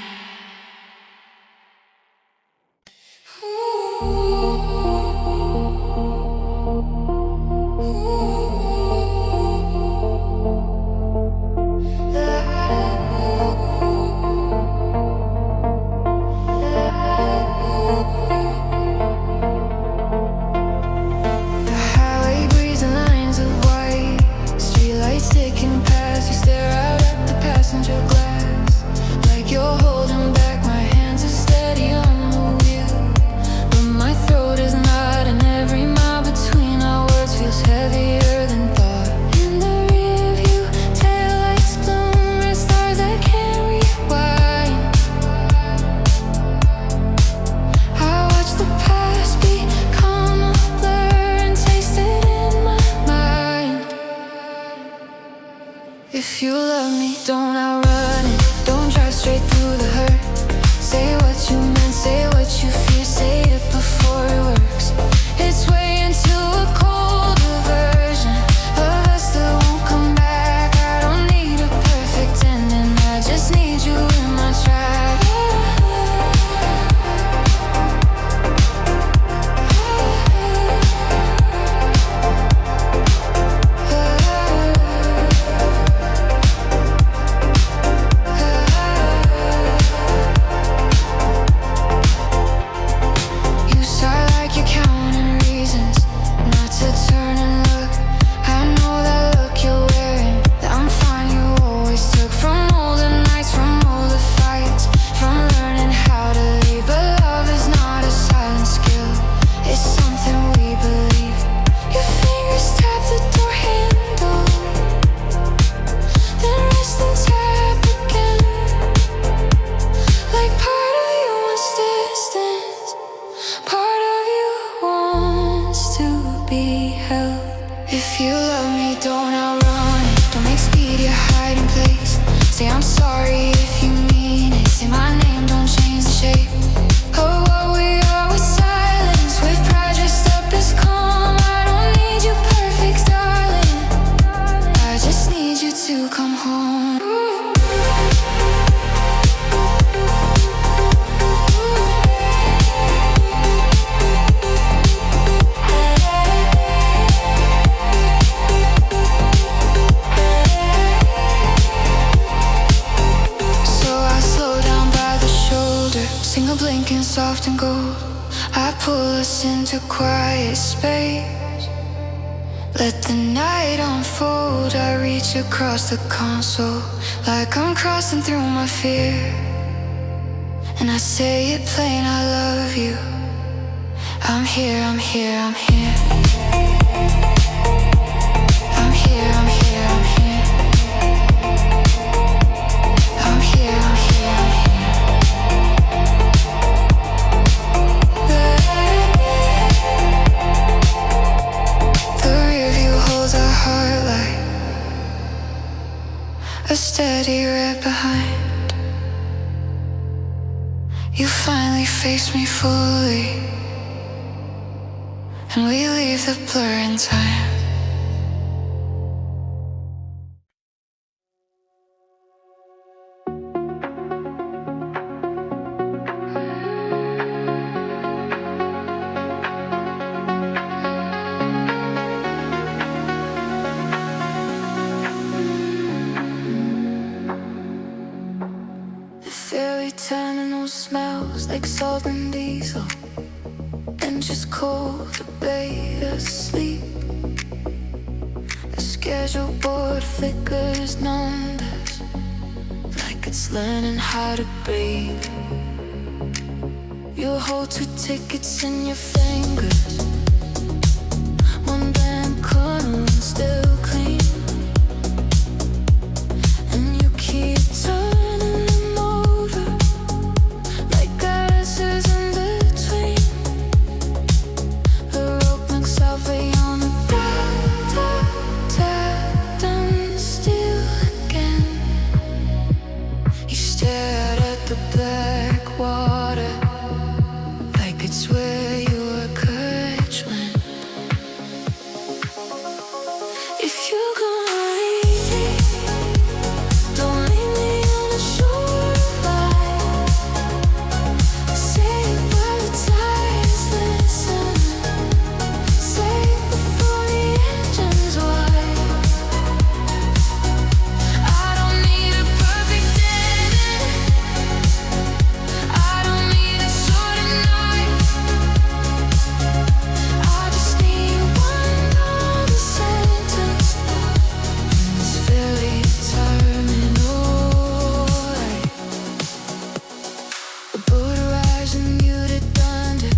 The highway breathes in lines of white. Streetlights ticking past. You stare out at the passenger glass like you're holding Single blinking soft and gold, I pull us into quiet space. Let the night unfold, I reach across the console like I'm crossing through my fear. And I say it plain, I love you. I'm here, I'm here, I'm here. I'm here, I'm here, I'm here. I'm here, I'm here, I'm here. The rear view holds our heart like a steady right behind. You finally face me fully, and we leave the blur in time. Fairy terminal smells like salt and diesel, and just cold to bathe asleep. The schedule board flickers numbers like it's learning how to breathe. You hold two tickets in your fingers, one blank corner and still clean, and you keep turning them over like glasses in between. The rope knocks out for you on the done still again. You stare out at the black water like it's where you were catch wind. If you're gonna leave me, don't leave me on the shoreline. Say it while the tide's listening. Say it before the engine's wide. I don't need a perfect ending. I don't need a sword and knife. I just need one long sentence in this very terminal light. The boat arrives and you done it.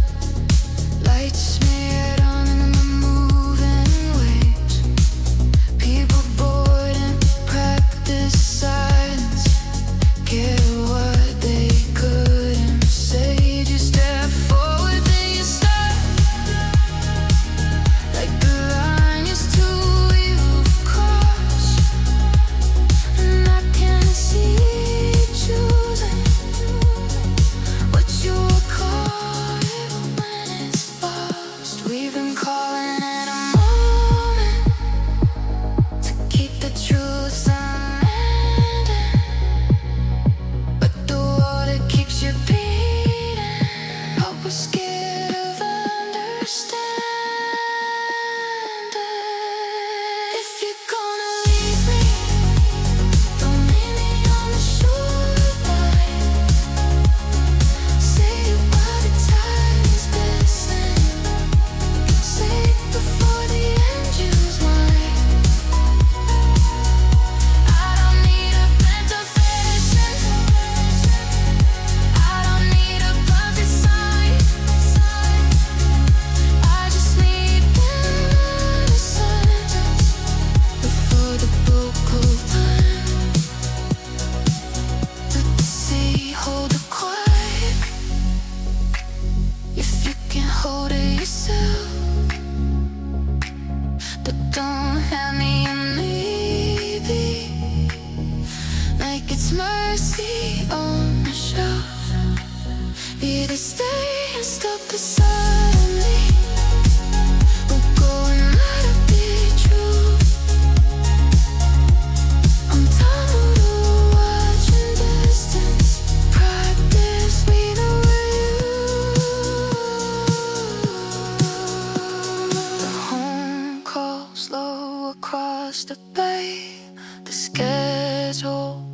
Lights smeared on in the moving waves. People bored and practice silence. Get what they couldn't say. Just step forward, then you stop. Like the line used to weave across. And I can see you choosing what you were caught when it's lost. We've been calling it a moment to keep the truth unending, but the water keeps you beating. But we're scared of understanding. If you're gonna leave me, don't leave me on the shoreline. Say it while the tide is listening. Say it before the engine's wide. I don't need a bent of fashion. I don't need a perfect sign. I just need one sentence before the boat goes time. Let the sea hold the quiet. If you can hold it yourself, but don't hand me a maybe like it's mercy on the shelf. Either stay and stop beside me, or go and let it be true. I'm done with the watching distance. Practice me the way the home call slow across the bay. The schedule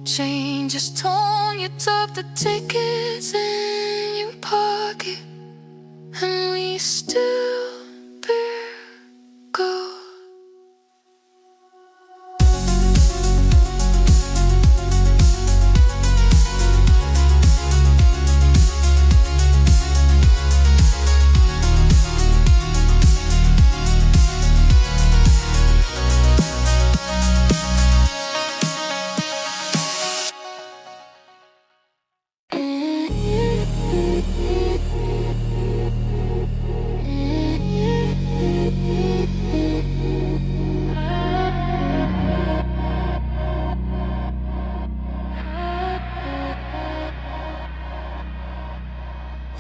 changes tone, you of the tickets in your pocket, and we still bear gold.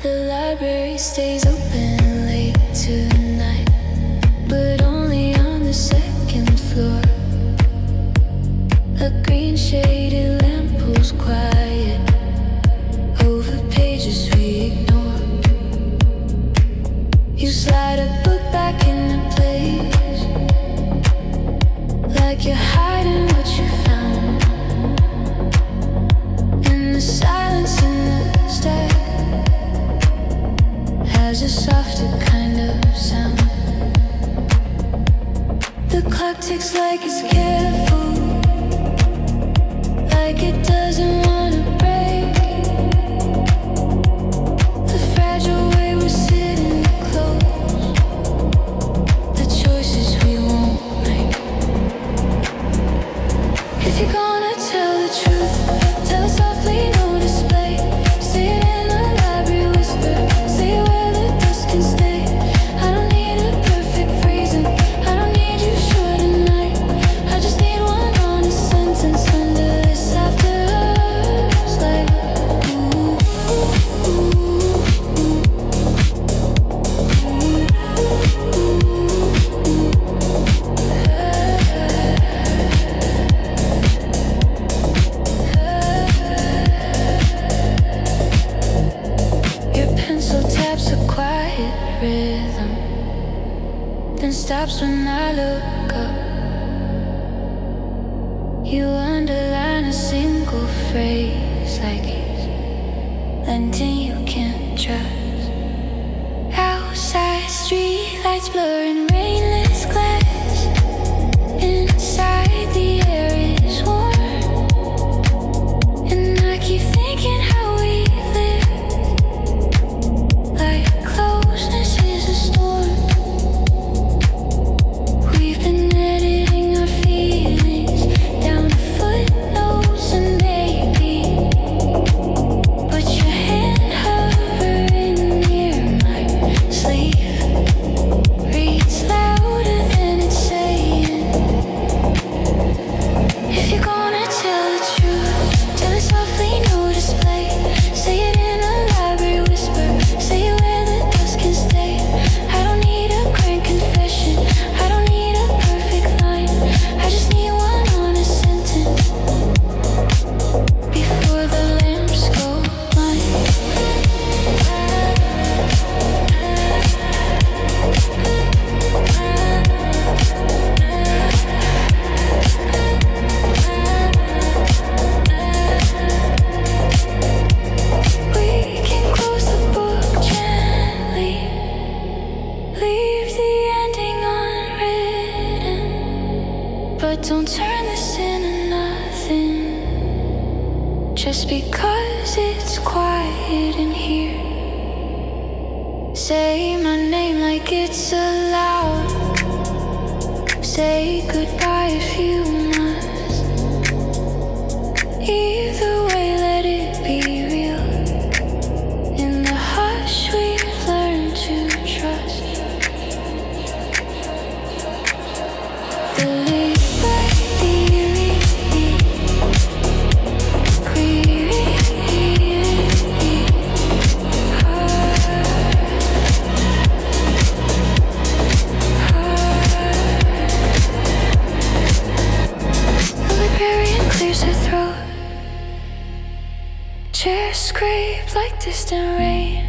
The library stays open late tonight, but only on the second floor. A green shaded lamppost quiet over pages we ignore. You slide a book back into place, like you're hiding what you found. In the silence in the stack has a softer kind of sound. The clock ticks like it's careful, like it doesn't wanna break. The fragile way we're sitting close, the choices we won't make. If you're gonna tell the truth, tell it softly, no display. Say it in a library whisper, say it where the dust can stay. I don't need a perfect phrasing, I don't need you sure tonight. I just need one honest sentence under this after us, like ooh, ooh, ooh, ooh. Your pencil taps a quiet rhythm, then stops when I look up. You underline a single phrase like it's London you can't trust. Outside, street lights blurring rainless glass. Inside, the air is warm, and I keep thinking how we live, like closeness is a storm. We've been editing our feelings down to footnotes and maybe, but your hand hovering near my sleeve reads louder than it's saying. If you're gonna tell the truth, tell it softly, no display. Say it in a library whisper, say it where the dust can stay. I don't need a grand confession, I don't need a perfect line. I just need one honest sentence before the lamps go blind. We can close the book gently, leave the ending unwritten, but don't turn this into nothing just because it's quiet in here. Say my name like it's allowed, say goodbye if you must. Either way, let it be real. In the hush, we've learned to trust. The librarian clears her throat. Chairs scrape like distant rain.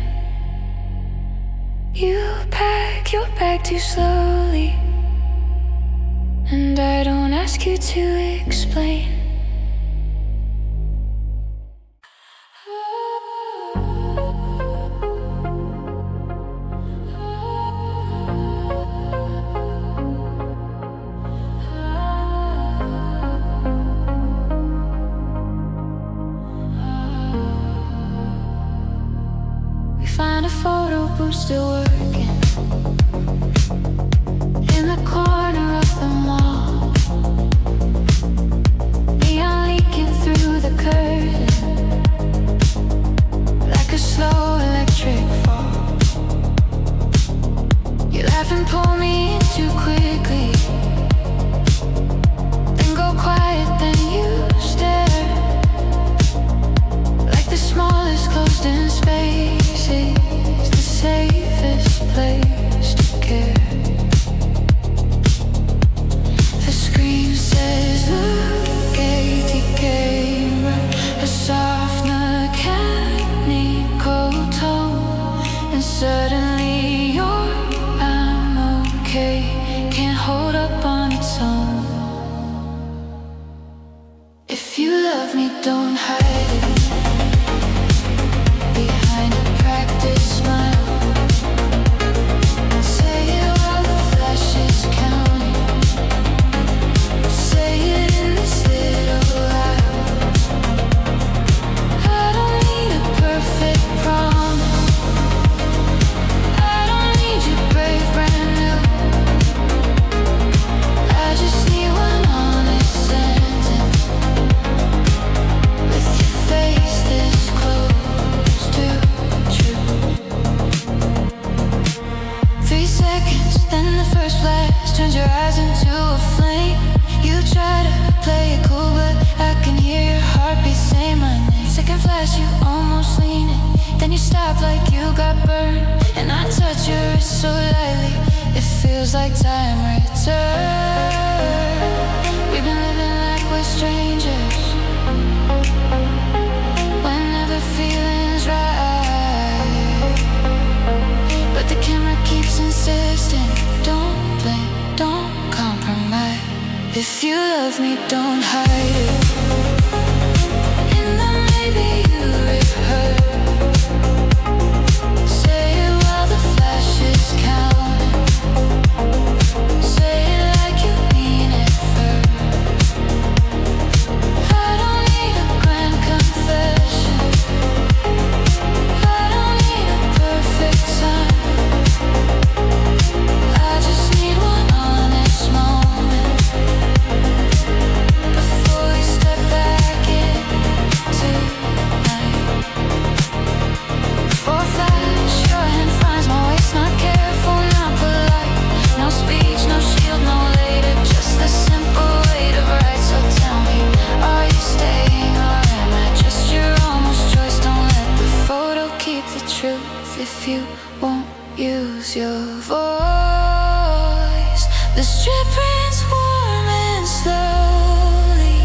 You pack your bag too slowly, and I don't ask you to explain. a photo booth still working in the corner of the mall. Neon leaking through the curtain like a slow electric fall. You laugh and pull me in too quickly, then go quiet, then you stare like the smallest closed-in space is the safest place to care. The screen says, look, camera, a soft mechanical tone, and suddenly you're I'm okay, can't hold up on its own. If you love me, don't hide it behind a practiced smile. Say it while the flash is counting. Say it in this little aisle. I don't need a perfect promise. I don't need you brave brand new. I just need one honest sentence with your face this close to true. 3 seconds, then the first flash turns your eyes into a flame. You try to play it cool, but I can hear your heartbeat say my name. Second flash, you almost lean in, then you stop like you got burned, and I touch your wrist so lightly, it feels like time returned. We've been living like we're strangers, whenever feeling's right, but the camera keeps insisting, don't blink, don't compromise. If you love me, don't hide it. And then maybe you rehearse. Say it while the flash is counting. Say it like you mean it first. I don't need a grand confession. I don't need a perfect sign. I just need one honest moment before we step back into night. Before flash, your hand finds my waist, not careful, not polite. No speech, no shield, no later, just the simple weight of right. So tell me, are you staying or am I just your almost choice? Don't let the photo keep the truth if you won't use your voice. The strip prints warm and slowly,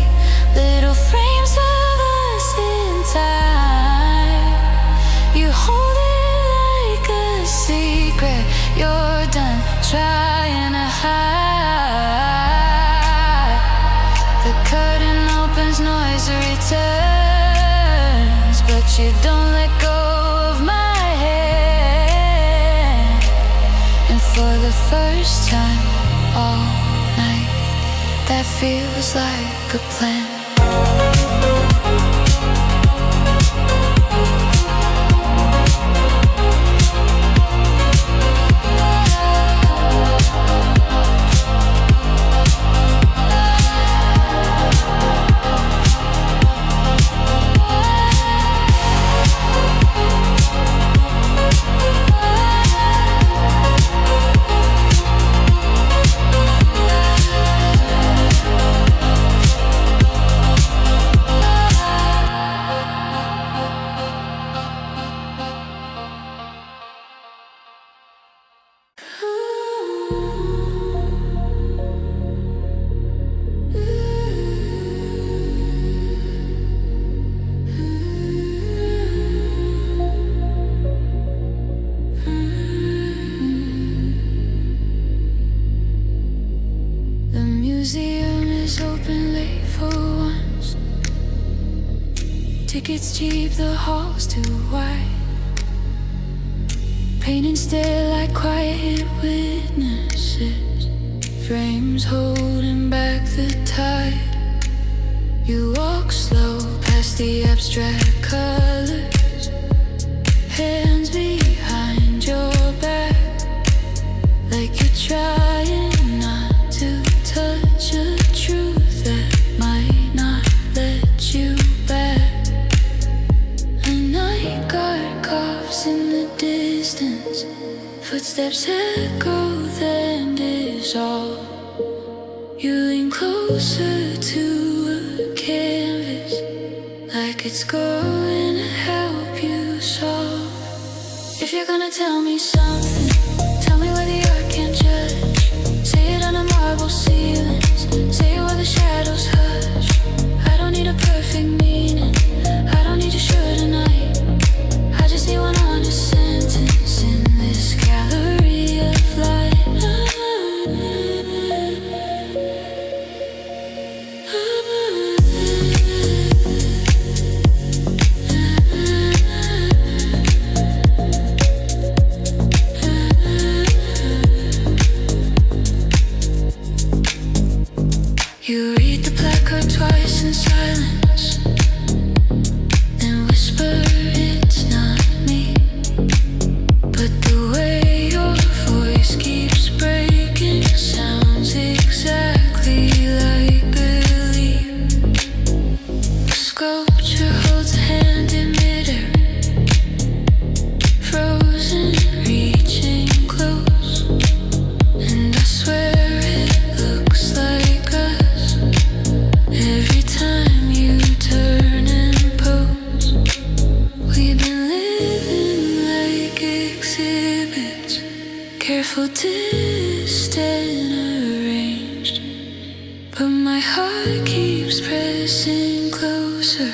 little frames of us in time. You hold it like a secret, you're done trying to hide. The curtain opens, noise returns, but you don't let go of my hand. And for the first time all night, that feels like a plan. Tickets cheap, the hall's too wide. Pain and stare like quiet witnesses. Frames holding back the tide. You walk slow past the abstract colors. Hands behind distance. Footsteps echo, then dissolve. You lean closer to a canvas, like it's going to help you solve. If you're gonna tell me something, tell me where the art can't judge. Say it on the marble ceilings, say it while the shadows hush. I don't need a perfect meaning, I don't need you sure tonight. I just need one honest sentence in this gallery of light. You read the placard twice in silence, then whisper it's not me. But the way your voice keeps breaking sounds exactly like belief. The sculpture holds a hand in midair, frozen, reaching close. And I swear it looks like us every time you turn and pose. We've been living like exhibits, careful, distant, arranged. But my heart keeps pressing closer,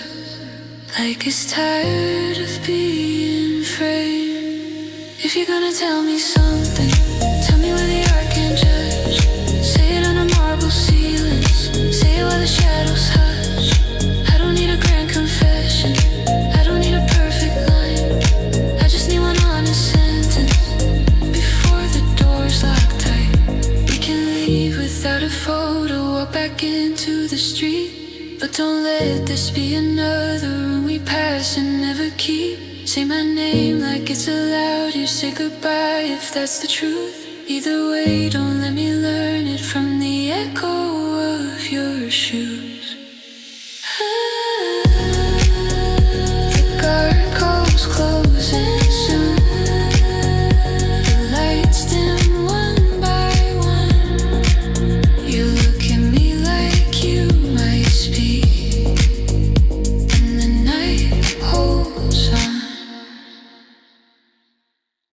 like it's tired of being framed. If you're gonna tell me something, tell me where the art can't judge. Say it on the marble ceilings, say it while the shadows hush. I don't need a grand confession, I don't need a perfect line. I just need one honest sentence before the doors lock tight. We can leave without a photo, walk back into the street. But don't let this be another room we pass and never keep. Say my name like it's allowed, you say goodbye if that's the truth. Either way, don't let me learn it from the echo of your shoe.